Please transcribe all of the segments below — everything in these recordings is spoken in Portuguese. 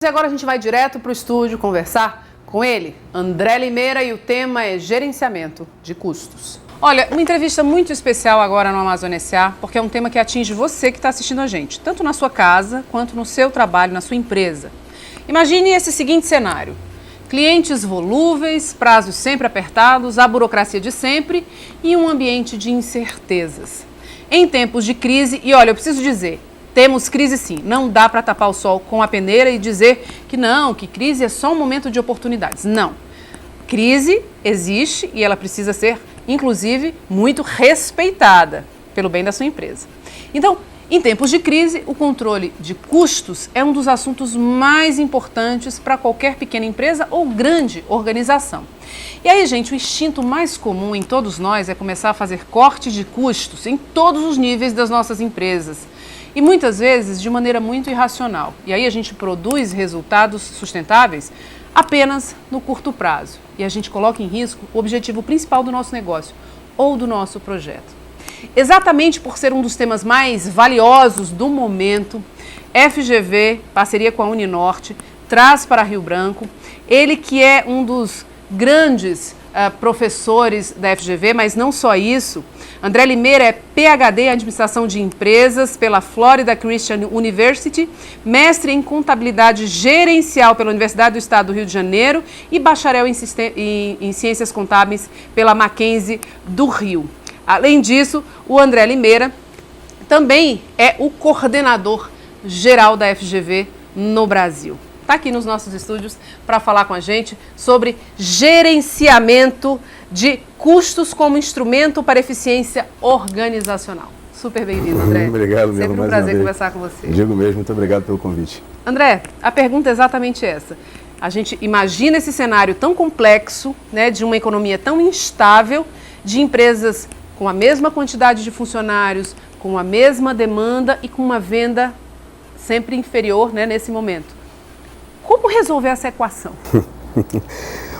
E agora a gente vai direto para o estúdio conversar com ele, André Limeira, e o tema é gerenciamento de custos. Olha, uma entrevista muito especial agora no Amazônia S.A., porque é um tema que atinge você que está assistindo a gente, tanto na sua casa quanto no seu trabalho, na sua empresa. Imagine esse seguinte cenário: clientes volúveis, prazos sempre apertados, a burocracia de sempre e um ambiente de incertezas. Em tempos de crise, e olha, eu preciso dizer, temos crise sim, não dá para tapar o sol com a peneira e dizer que não, que crise é só um momento de oportunidades. Não, crise existe e ela precisa ser, inclusive, muito respeitada pelo bem da sua empresa. Então, em tempos de crise, o controle de custos é um dos assuntos mais importantes para qualquer pequena empresa ou grande organização. E aí, gente, o instinto mais comum em todos nós é começar a fazer corte de custos em todos os níveis das nossas empresas. E muitas vezes de maneira muito irracional. E aí a gente produz resultados sustentáveis apenas no curto prazo. E a gente coloca em risco o objetivo principal do nosso negócio ou do nosso projeto. Exatamente por ser um dos temas mais valiosos do momento, FGV, parceria com a Uninorte, traz para Rio Branco, ele que é um dos grandes professores da FGV, mas não só isso. André Limeira é PhD em Administração de Empresas pela Florida Christian University, mestre em Contabilidade Gerencial pela Universidade do Estado do Rio de Janeiro e bacharel em Ciências Contábeis pela Mackenzie do Rio. Além disso, o André Limeira também é o coordenador geral da FGV no Brasil. Está aqui nos nossos estúdios para falar com a gente sobre gerenciamento de custos como instrumento para eficiência organizacional. Super bem-vindo, André. Obrigado, sempre mesmo. Um prazer conversar com você. Digo mesmo, muito obrigado pelo convite. André, a pergunta é exatamente essa. A gente imagina esse cenário tão complexo, né, de uma economia tão instável, de empresas com a mesma quantidade de funcionários, com a mesma demanda e com uma venda sempre inferior, né, nesse momento. Como resolver essa equação?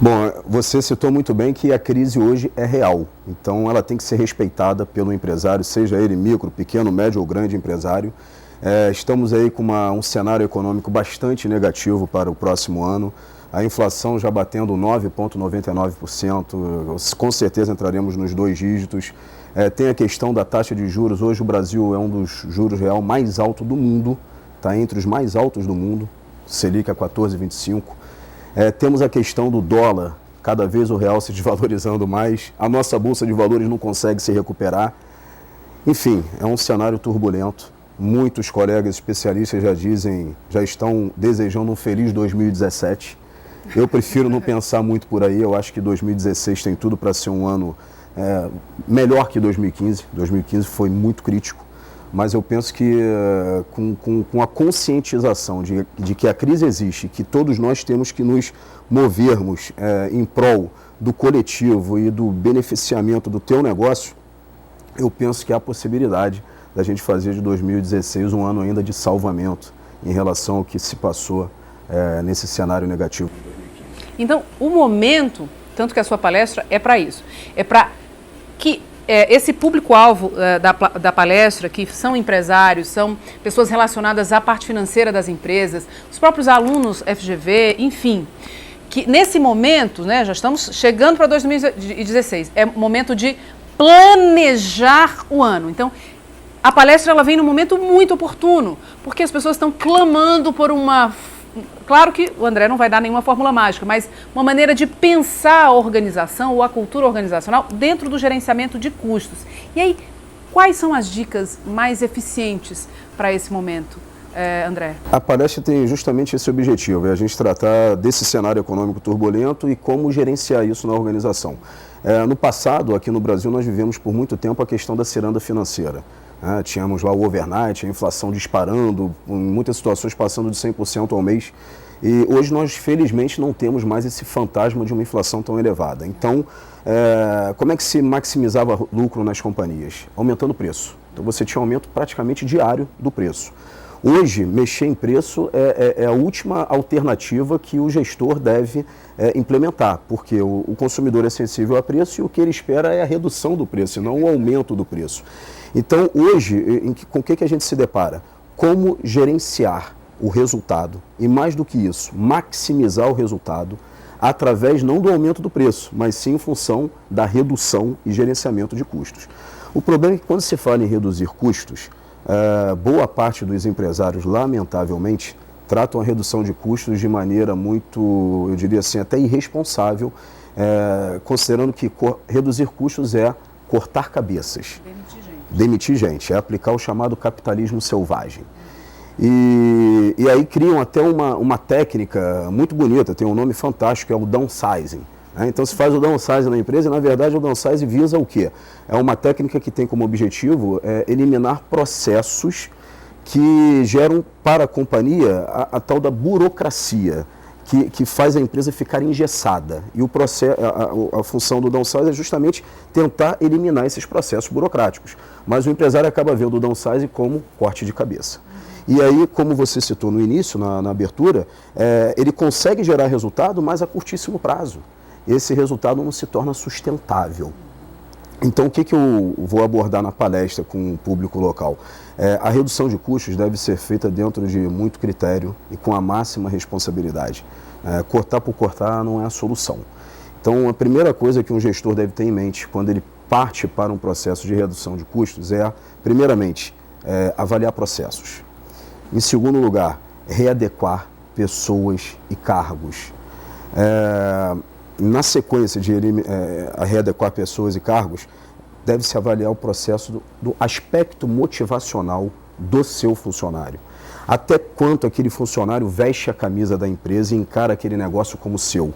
Bom, você citou muito bem que a crise hoje é real, então ela tem que ser respeitada pelo empresário, seja ele micro, pequeno, médio ou grande empresário. Estamos aí com um cenário econômico bastante negativo para o próximo ano, a inflação já batendo 9,99%, com certeza entraremos nos 2 dígitos. Tem a questão da taxa de juros, hoje o Brasil é um dos juros real mais alto do mundo, está entre os mais altos do mundo. Selic a 14,25. Temos a questão do dólar, cada vez o real se desvalorizando mais, a nossa bolsa de valores não consegue se recuperar. Enfim, é um cenário turbulento. Muitos colegas especialistas já estão desejando um feliz 2017. Eu prefiro não pensar muito por aí, eu acho que 2016 tem tudo para ser um ano melhor que 2015. 2015 foi muito crítico. Mas eu penso que com a conscientização de que a crise existe, que todos nós temos que nos movermos em prol do coletivo e do beneficiamento do teu negócio, eu penso que há a possibilidade da gente fazer de 2016 um ano ainda de salvamento em relação ao que se passou nesse cenário negativo. Então, o momento, tanto que a sua palestra é para isso, é para que esse público-alvo da palestra, que são empresários, são pessoas relacionadas à parte financeira das empresas, os próprios alunos FGV, enfim, que nesse momento, né, já estamos chegando para 2016, é momento de planejar o ano. Então, a palestra ela vem num momento muito oportuno, porque as pessoas estão clamando por uma... Claro que o André não vai dar nenhuma fórmula mágica, mas uma maneira de pensar a organização ou a cultura organizacional dentro do gerenciamento de custos. E aí, quais são as dicas mais eficientes para esse momento, André? A palestra tem justamente esse objetivo, é a gente tratar desse cenário econômico turbulento e como gerenciar isso na organização. No passado, aqui no Brasil, nós vivemos por muito tempo a questão da ciranda financeira. Tínhamos lá o overnight, a inflação disparando, em muitas situações passando de 100% ao mês. E hoje nós, felizmente, não temos mais esse fantasma de uma inflação tão elevada. Então, como é que se maximizava lucro nas companhias? Aumentando o preço. Então, você tinha um aumento praticamente diário do preço. Hoje, mexer em preço é a última alternativa que o gestor deve implementar, porque o consumidor é sensível a preço e o que ele espera é a redução do preço, e não o aumento do preço. Então, hoje, com o que a gente se depara? Como gerenciar o resultado. E mais do que isso, maximizar o resultado através não do aumento do preço, mas sim em função da redução e gerenciamento de custos. O problema é que quando se fala em reduzir custos, boa parte dos empresários, lamentavelmente, tratam a redução de custos de maneira muito, eu diria assim, até irresponsável, considerando que reduzir custos é cortar cabeças. Demitir gente, é aplicar o chamado capitalismo selvagem. E aí criam até uma técnica muito bonita, tem um nome fantástico, é o downsizing. Então se faz o downsizing na empresa e na verdade o downsizing visa o quê? É uma técnica que tem como objetivo eliminar processos que geram para a companhia a tal da burocracia, que faz a empresa ficar engessada. E a função do downsizing é justamente tentar eliminar esses processos burocráticos. Mas o empresário acaba vendo o downsizing como corte de cabeça. E aí, como você citou no início, na abertura, ele consegue gerar resultado, mas a curtíssimo prazo. Esse resultado não se torna sustentável. Então, o que eu vou abordar na palestra com o público local? A redução de custos deve ser feita dentro de muito critério e com a máxima responsabilidade. Cortar por cortar não é a solução. Então, a primeira coisa que um gestor deve ter em mente quando ele parte para um processo de redução de custos primeiramente, avaliar processos. Em segundo lugar, readequar pessoas e cargos. Na sequência de readequar pessoas e cargos, deve-se avaliar o processo do aspecto motivacional do seu funcionário. Até quanto aquele funcionário veste a camisa da empresa e encara aquele negócio como seu.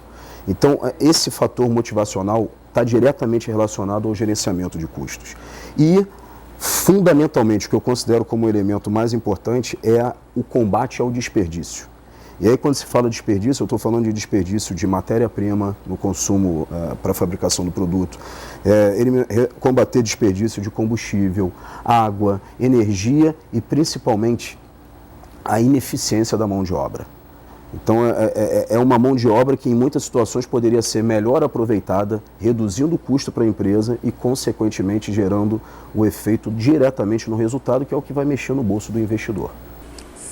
Então, esse fator motivacional está diretamente relacionado ao gerenciamento de custos. E, fundamentalmente, o que eu considero como o elemento mais importante é o combate ao desperdício. E aí, quando se fala de desperdício, eu estou falando de desperdício de matéria-prima no consumo para a fabricação do produto, combater desperdício de combustível, água, energia e, principalmente, a ineficiência da mão de obra. Então, é uma mão de obra que, em muitas situações, poderia ser melhor aproveitada, reduzindo o custo para a empresa e, consequentemente, gerando o efeito diretamente no resultado, que é o que vai mexer no bolso do investidor.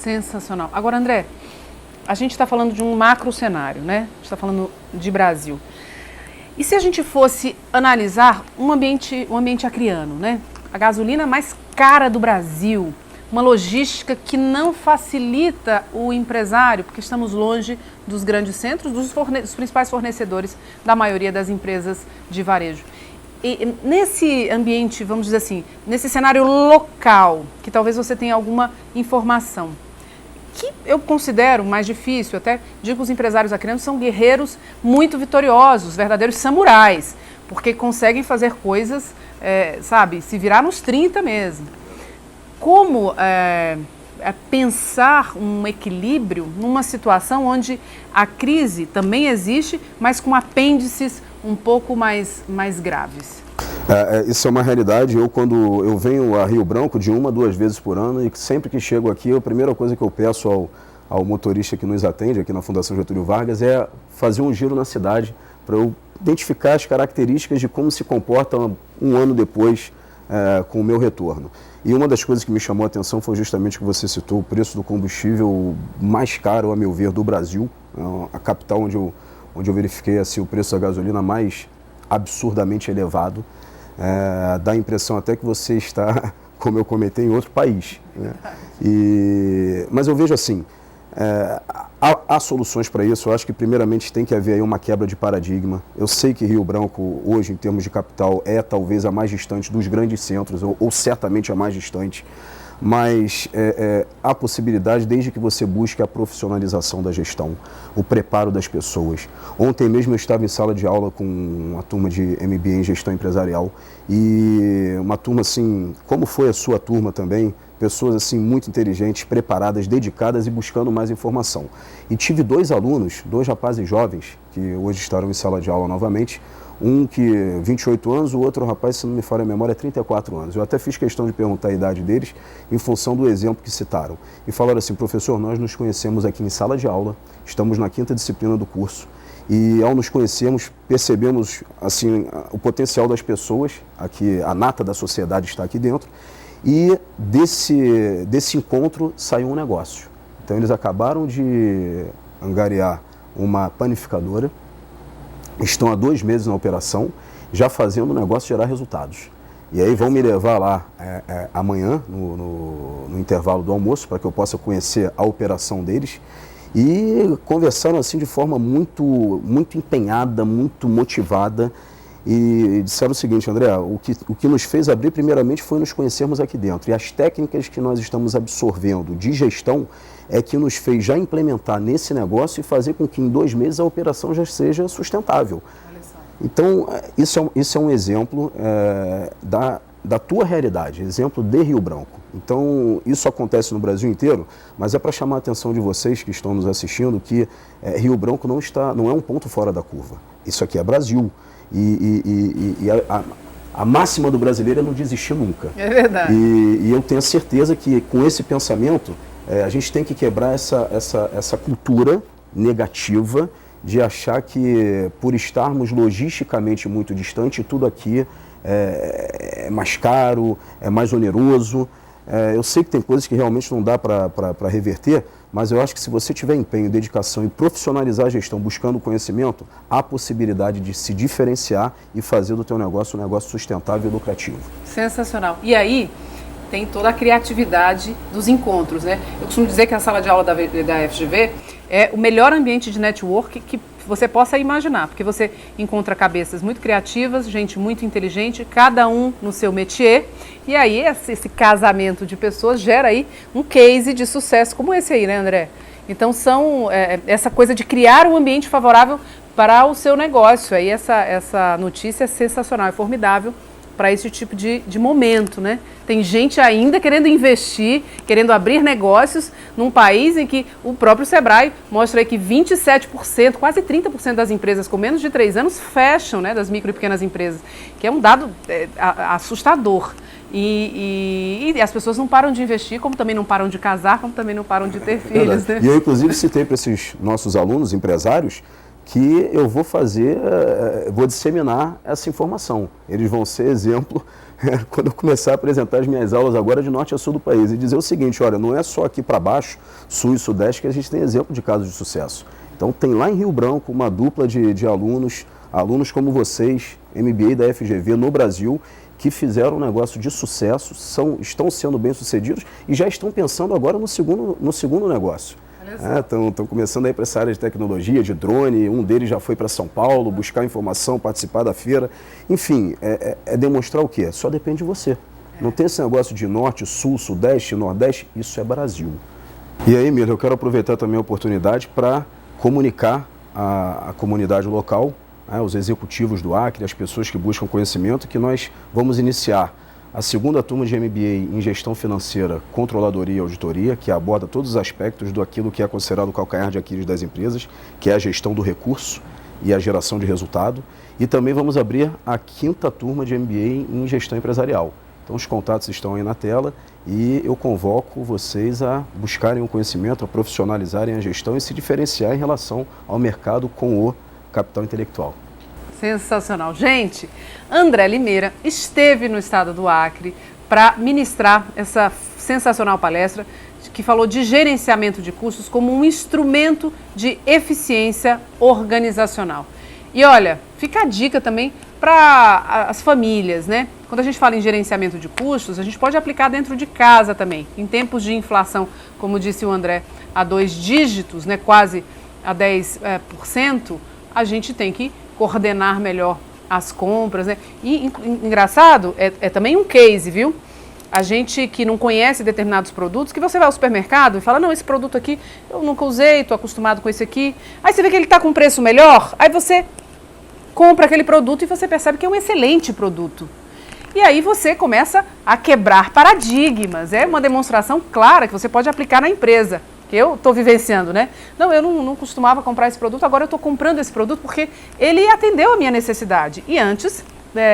Sensacional. Agora, André, a gente está falando de um macro cenário, né? A gente está falando de Brasil. E se a gente fosse analisar um ambiente acriano, né? A gasolina mais cara do Brasil, uma logística que não facilita o empresário, porque estamos longe dos grandes centros, dos principais fornecedores da maioria das empresas de varejo. E nesse ambiente, vamos dizer assim, nesse cenário local, que talvez você tenha alguma informação, que eu considero mais difícil, até digo que os empresários acrianos são guerreiros muito vitoriosos, verdadeiros samurais, porque conseguem fazer coisas, se virar nos 30 mesmo. Como pensar um equilíbrio numa situação onde a crise também existe, mas com apêndices um pouco mais graves? Isso é uma realidade. Quando eu venho a Rio Branco de 1 a 2 vezes por ano, e sempre que chego aqui, a primeira coisa que eu peço ao motorista que nos atende aqui na Fundação Getúlio Vargas é fazer um giro na cidade para eu identificar as características de como se comporta um ano depois com o meu retorno. E uma das coisas que me chamou a atenção foi justamente que você citou, o preço do combustível mais caro, a meu ver, do Brasil, a capital onde eu verifiquei assim, o preço da gasolina mais absurdamente elevado. Dá a impressão até que você está, como eu comentei, em outro país, né? Mas eu vejo assim, há soluções para isso. Eu acho que primeiramente tem que haver aí uma quebra de paradigma. Eu sei que Rio Branco hoje, em termos de capital, é talvez a mais distante dos grandes centros, ou certamente a mais distante, mas há possibilidade desde que você busque a profissionalização da gestão, o preparo das pessoas. Ontem mesmo eu estava em sala de aula com uma turma de MBA em gestão empresarial e uma turma assim, como foi a sua turma também, pessoas assim muito inteligentes, preparadas, dedicadas e buscando mais informação. E tive 2 alunos, 2 rapazes jovens, que hoje estarão em sala de aula novamente, um que 28 anos, o outro rapaz, se não me falha a memória, 34 anos. Eu até fiz questão de perguntar a idade deles em função do exemplo que citaram. E falaram assim: professor, nós nos conhecemos aqui em sala de aula, estamos na 5ª disciplina do curso, e ao nos conhecermos, percebemos assim, o potencial das pessoas, aqui, a nata da sociedade está aqui dentro, e desse encontro saiu um negócio. Então eles acabaram de angariar uma panificadora, estão há 2 meses na operação, já fazendo o negócio gerar resultados. E aí vão me levar lá amanhã, no intervalo do almoço, para que eu possa conhecer a operação deles. E conversaram assim de forma muito empenhada, muito motivada. E disseram o seguinte: André, o que nos fez abrir primeiramente foi nos conhecermos aqui dentro. E as técnicas que nós estamos absorvendo de gestão é que nos fez já implementar nesse negócio e fazer com que em 2 meses a operação já seja sustentável. Então, isso é um exemplo da tua realidade, exemplo de Rio Branco. Então, isso acontece no Brasil inteiro, mas é para chamar a atenção de vocês que estão nos assistindo que Rio Branco não é um ponto fora da curva. Isso aqui é Brasil. E a máxima do brasileiro é não desistir nunca. É verdade. E eu tenho a certeza que com esse pensamento, a gente tem que quebrar essa cultura negativa de achar que por estarmos logisticamente muito distante, tudo aqui é mais caro, é mais oneroso. Eu sei que tem coisas que realmente não dá para reverter, mas eu acho que se você tiver empenho, dedicação e profissionalizar a gestão buscando conhecimento, há possibilidade de se diferenciar e fazer do teu negócio um negócio sustentável e lucrativo. Sensacional. E aí tem toda a criatividade dos encontros, né? Eu costumo dizer que a sala de aula da FGV é o melhor ambiente de network que você possa imaginar, porque você encontra cabeças muito criativas, gente muito inteligente, cada um no seu métier, e aí esse casamento de pessoas gera aí um case de sucesso como esse aí, né, André? Então essa coisa de criar um ambiente favorável para o seu negócio, aí essa notícia é sensacional, é formidável para esse tipo de momento, né? Tem gente ainda querendo investir, querendo abrir negócios num país em que o próprio Sebrae mostra aí que 27%, quase 30% das empresas com menos de 3 anos fecham, né, das micro e pequenas empresas, que é um dado assustador. E as pessoas não param de investir, como também não param de casar, como também não param de ter filhos, né? E eu, inclusive, citei para esses nossos alunos, empresários, que eu vou disseminar essa informação. Eles vão ser exemplo quando eu começar a apresentar as minhas aulas agora de norte a sul do país e dizer o seguinte: olha, não é só aqui para baixo, sul e sudeste, que a gente tem exemplo de casos de sucesso. Então tem lá em Rio Branco uma dupla de alunos como vocês, MBA da FGV no Brasil, que fizeram um negócio de sucesso, estão sendo bem-sucedidos e já estão pensando agora no segundo negócio. Estão começando a ir para essa área de tecnologia, de drone, um deles já foi para São Paulo buscar informação, participar da feira. Enfim, é demonstrar o quê? Só depende de você. Não tem esse negócio de norte, sul, sudeste, nordeste, isso é Brasil. E aí, Mila, eu quero aproveitar também a oportunidade para comunicar à comunidade local, os executivos do Acre, as pessoas que buscam conhecimento, que nós vamos iniciar a segunda turma de MBA em Gestão Financeira, Controladoria e Auditoria, que aborda todos os aspectos daquilo que é considerado o calcanhar de Aquiles das empresas, que é a gestão do recurso e a geração de resultado. E também vamos abrir a 5ª turma de MBA em Gestão Empresarial. Então os contatos estão aí na tela e eu convoco vocês a buscarem o conhecimento, a profissionalizarem a gestão e se diferenciar em relação ao mercado com o capital intelectual. Sensacional. Gente, André Limeira esteve no estado do Acre para ministrar essa sensacional palestra que falou de gerenciamento de custos como um instrumento de eficiência organizacional. E olha, fica a dica também para as famílias, né? Quando a gente fala em gerenciamento de custos, a gente pode aplicar dentro de casa também. Em tempos de inflação, como disse o André, a 2 dígitos, né, quase a 10%, a gente tem que coordenar melhor as compras, né? E engraçado, é também um case, viu? A gente que não conhece determinados produtos, que você vai ao supermercado e fala, não, esse produto aqui eu nunca usei, estou acostumado com esse aqui. Aí você vê que ele está com um preço melhor, aí você compra aquele produto e você percebe que é um excelente produto. E aí você começa a quebrar paradigmas. É uma demonstração clara que você pode aplicar na empresa. Que eu estou vivenciando, né? Não, eu não costumava comprar esse produto, agora eu estou comprando esse produto porque ele atendeu a minha necessidade. E antes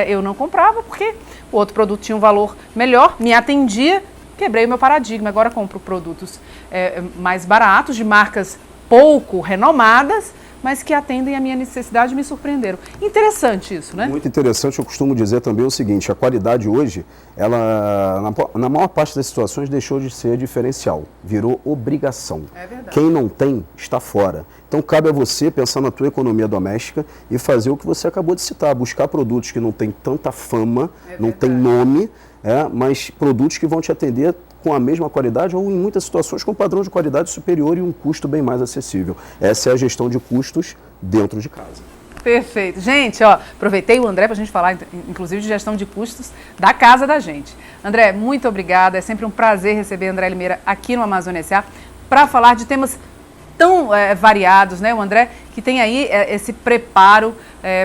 eu não comprava porque o outro produto tinha um valor melhor, me atendia, quebrei o meu paradigma. Agora compro produtos mais baratos, de marcas pouco renomadas, mas que atendem a minha necessidade e me surpreenderam. Interessante isso, né? Muito interessante. Eu costumo dizer também o seguinte, a qualidade hoje, ela, na maior parte das situações, deixou de ser diferencial, virou obrigação. É verdade. Quem não tem, está fora. Então, cabe a você pensar na tua economia doméstica e fazer o que você acabou de citar, buscar produtos que não têm tanta fama, não tem nome, mas produtos que vão te atender com a mesma qualidade ou, em muitas situações, com um padrão de qualidade superior e um custo bem mais acessível. Essa é a gestão de custos dentro de casa. Perfeito. Gente, ó, aproveitei o André para a gente falar, inclusive, de gestão de custos da casa da gente. André, muito obrigada. É sempre um prazer receber André Limeira aqui no Amazônia S.A. para falar de temas tão variados, né? O André, que tem aí esse preparo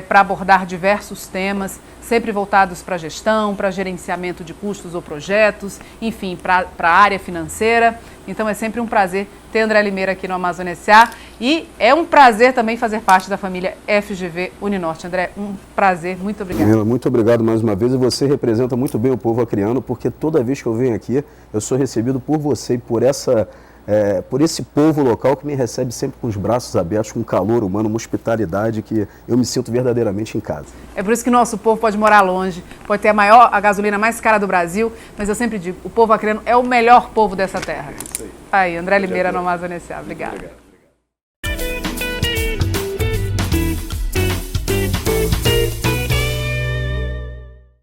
para abordar diversos temas, sempre voltados para gestão, para gerenciamento de custos ou projetos, enfim, para a área financeira. Então é sempre um prazer ter André Limeira aqui no Amazônia S.A. E é um prazer também fazer parte da família FGV Uninorte. André, um prazer, muito obrigada. Muito obrigado mais uma vez, e você representa muito bem o povo acreano, porque toda vez que eu venho aqui, eu sou recebido por você e por esse povo local que me recebe sempre com os braços abertos, com calor humano, uma hospitalidade que eu me sinto verdadeiramente em casa. É por isso que nosso povo pode morar longe, pode ter a gasolina mais cara do Brasil, mas eu sempre digo, o povo acreano é o melhor povo dessa terra. É isso aí. Aí, André Limeira no Amazônia S.A. Obrigada.